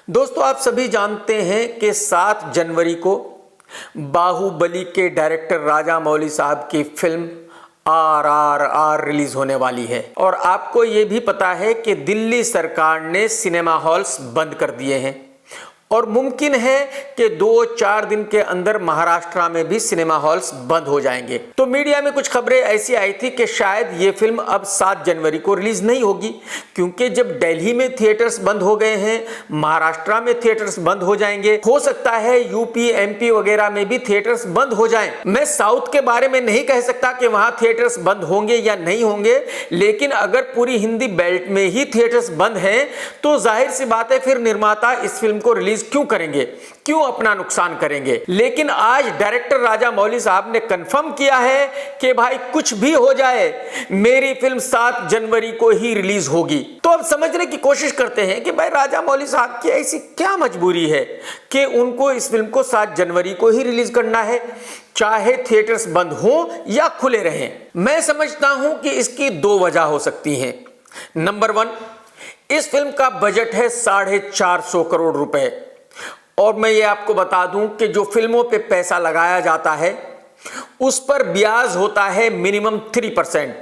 दोस्तों, आप सभी जानते हैं कि 7 जनवरी को बाहुबली के डायरेक्टर राजा मौली साहब की फिल्म RRR रिलीज होने वाली है। और आपको ये भी पता है कि दिल्ली सरकार ने सिनेमा हॉल्स बंद कर दिए हैं और मुमकिन है कि 2-4 दिन के अंदर महाराष्ट्र में भी सिनेमा हॉल्स बंद हो जाएंगे। तो मीडिया में कुछ खबरें ऐसी आई थी कि शायद ये फिल्म अब 7 जनवरी को रिलीज नहीं होगी, क्योंकि जब दिल्ली में थिएटर्स बंद हो गए हैं, महाराष्ट्र में थिएटर्स बंद हो जाएंगे, हो सकता है यूपी MP वगैरह में भी थिएटर्स बंद हो जाएं। मैं साउथ के बारे में नहीं कह सकता कि वहां थिएटर्स बंद होंगे या नहीं होंगे, लेकिन अगर पूरी हिंदी बेल्ट में ही थिएटर्स बंद हैं तो जाहिर सी बात है फिर निर्माता इस फिल्म को रिलीज क्यों करेंगे, क्यों अपना नुकसान करेंगे। लेकिन आज डायरेक्टर राजा मौली साहब ने कंफर्म किया है कि भाई कुछ भी हो जाए, मेरी फिल्म 7 जनवरी को ही रिलीज होगी। तो अब समझने की कोशिश करते हैं कि भाई राजा मौली साहब की ऐसी क्या मजबूरी है कि उनको इस फिल्म को 7 जनवरी को ही रिलीज करना है, चाहे थिएटर्स बंद हो या खुले रहें। मैं समझता हूं कि इसकी 2 वजह हो सकती हैं। नंबर 1, इस फिल्म का बजट है 450 करोड़ रुपए। और मैं ये आपको बता दूं कि जो फिल्मों पे पैसा लगाया जाता है उस पर ब्याज होता है मिनिमम 3%।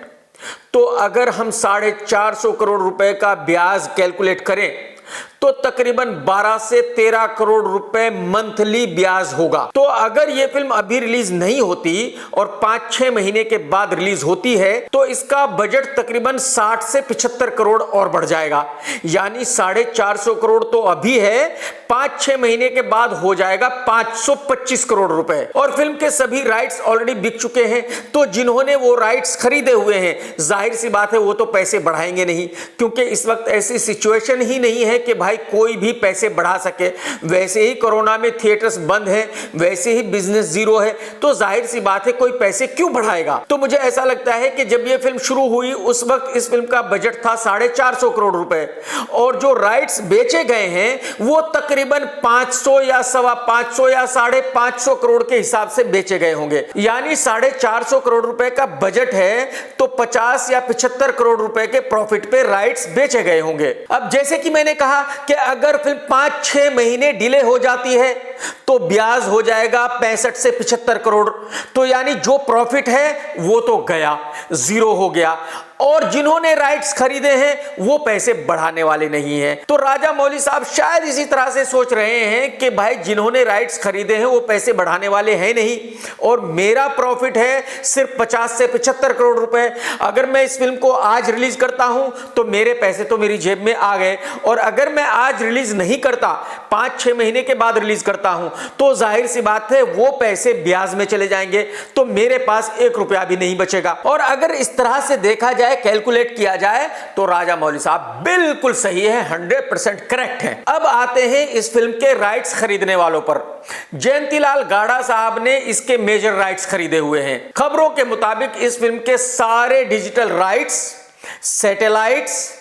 तो अगर हम 450 करोड़ रुपए का ब्याज कैलकुलेट करें तो तकरीबन 12 से 13 करोड़ रुपए मंथली ब्याज होगा। तो अगर यह फिल्म अभी रिलीज नहीं होती और 5-6 महीने के बाद रिलीज होती है तो इसका बजट तकरीबन 60 से 75 करोड़ और बढ़ जाएगा। यानी 450 करोड़ तो अभी है, 5-6 महीने के बाद हो जाएगा 525 करोड़ रुपए। और फिल्म के सभी राइट्स ऑलरेडी बिक चुके हैं, तो जिन्होंने वो राइट्स खरीदे हुए हैं जाहिर सी बात है वो तो पैसे बढ़ाएंगे नहीं, क्योंकि इस वक्त ऐसी सिचुएशन ही नहीं है कि भाई कोई भी पैसे बढ़ा सके। वैसे ही कोरोना में थिएटर्स बंद हैं, वैसे ही बिजनेस जीरो है, तो जाहिर सी बात है कोई पैसे क्यों बढ़ाएगा। तो मुझे ऐसा लगता है कि जब ये फिल्म शुरू हुई उस वक्त इस फिल्म का बजट था 450 करोड़ रुपए और जो राइट्स बेचे गए हैं वो तकरीबन 500 या 525 या 550 करोड़ के हिसाब से बेचे गए होंगे। यानी 450 करोड़ रुपए का बजट है तो 50 या 75 करोड़ रुपए के प्रॉफिट पे राइट्स बेचे गए होंगे। अब जैसे कि मैंने कहा कि अगर फिल्म 5-6 महीने डिले हो जाती है तो ब्याज हो जाएगा 65 से 75 करोड़। तो यानी जो प्रॉफिट है वो तो गया, जीरो हो गया। और जिन्होंने राइट्स खरीदे हैं वो पैसे बढ़ाने वाले नहीं हैं। तो राजा मौली साहब शायद इसी तरह से सोच रहे हैं कि भाई जिन्होंने राइट्स खरीदे हैं वो पैसे बढ़ाने वाले हैं नहीं और मेरा प्रॉफिट है सिर्फ 50 से 75 करोड़ रुपए। अगर मैं इस फिल्म को आज रिलीज करता हूं तो मेरे पैसे तो मेरी जेब में आ गए, और अगर मैं आज रिलीज नहीं करता, 5-6 महीने के बाद रिलीज करता हूं, तो जाहिर सी बात है वो पैसे ब्याज में चले जाएंगे, तो मेरे पास 1 रुपया भी नहीं बचेगा। और अगर इस तरह से देखा जाए, कैलकुलेट किया जाए, तो राजा मौली साहब बिल्कुल सही है, 100% करेक्ट है। अब आते हैं इस फिल्म के राइट्स खरीदने वालों पर। जयंतीलाल गाड़ा साहब ने इसके मेजर राइट्स खरीदे हुए हैं। खबरों के मुताबिक इस फिल्म के सारे digital rights, satellites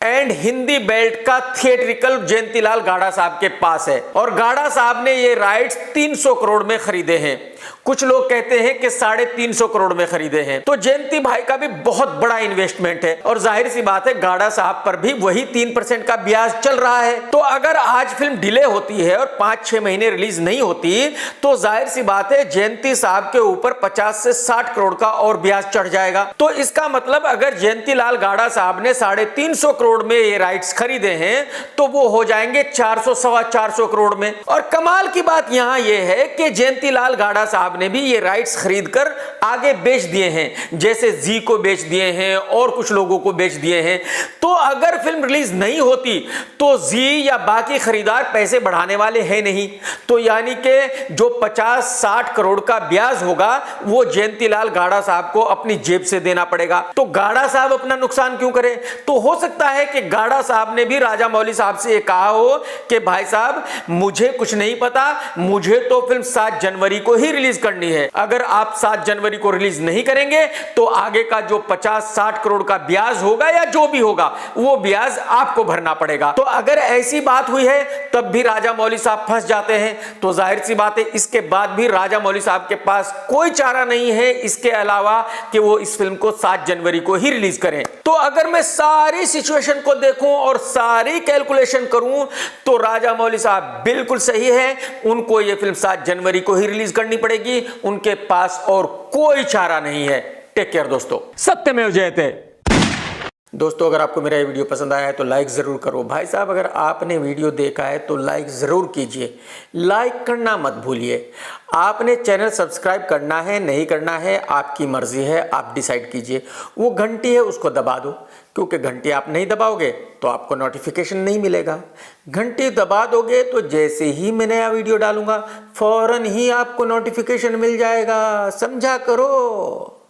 and Hindi belt का थिएट्रिकल जयंतीलाल गाड़ा साहब के पास है और गाड़ा साहब ने ये राइट्स 300 करोड़ में खरीदे हैं। कुछ लोग कहते हैं कि 350 करोड़ में खरीदे हैं। तो जयंती भाई का भी बहुत बड़ा इन्वेस्टमेंट है और जाहिर सी बात है गाड़ा साहब पर भी वही 3% का ब्याज चल रहा है। तो अगर आज फिल्म डिले होती है और 5-6 महीने रिलीज नहीं होती तो जाहिर सी बात है जयंती साहब के ऊपर 50 से 60 करोड़ का और ब्याज चढ़ जाएगा। तो इसका मतलब अगर जयंतीलाल गाड़ा साहब ने 350 करोड़ में ये राइट्स खरीदे हैं तो वो हो जाएंगे 400-425 करोड़ में। और कमाल की बात यहां यह है कि जयंतीलाल गाड़ा साहब ने भी ये राइट्स खरीदकर आगे बेच दिए हैं, जैसे जी को बेच दिए हैं और कुछ लोगों को बेच दिए हैं। तो अगर फिल्म रिलीज नहीं होती तो जी या बाकी खरीदार पैसे बढ़ाने वाले हैं नहीं, तो यानी कि जो 50-60 करोड़ का ब्याज होगा वो जयंतीलाल गाड़ा साहब को अपनी जेब से देना पड़ेगा। तो गाड़ा साहब अपना नुकसान क्यों करें। तो हो सकता है कि गाड़ा साहब ने भी राजा मौली साहब से ये कहा हो कि भाई साहब मुझे कुछ नहीं पता, मुझे तो फिल्म 7 जनवरी को ही रिलीज करनी है। अगर आप 7 जनवरी को रिलीज नहीं करेंगे तो आगे का जो 50-60 करोड़ का ब्याज होगा या जो भी होगा वो ब्याज आपको भरना पड़ेगा। तो अगर ऐसी बात हुई है तब भी राजा मौली साहब फंस जाते हैं। तो जाहिर सी बात है इसके बाद भी राजा मौली साहब के पास कोई चारा नहीं है इसके अलावा कि वो इस फिल्म को 7 जनवरी को ही रिलीज करें। तो अगर मैं सारी सिचुएशन को देखूं और सारी कैलकुलेशन करूं तो राजा मौली साहब बिल्कुल सही है, उनको यह फिल्म 7 जनवरी को ही रिलीज करनी पड़ेगी, उनके पास और कोई चारा नहीं है। टेक केयर दोस्तों, सत्यमेव जयते। दोस्तों अगर आपको मेरा ये वीडियो पसंद आया है तो लाइक ज़रूर करो। भाई साहब अगर आपने वीडियो देखा है तो लाइक ज़रूर कीजिए, लाइक करना मत भूलिए। आपने चैनल सब्सक्राइब करना है नहीं करना है आपकी मर्जी है, आप डिसाइड कीजिए। वो घंटी है उसको दबा दो, क्योंकि घंटी आप नहीं दबाओगे तो आपको नोटिफिकेशन नहीं मिलेगा। घंटी दबा दोगे तो जैसे ही मैं नया वीडियो डालूंगा फौरन ही आपको नोटिफिकेशन मिल जाएगा, समझा करो।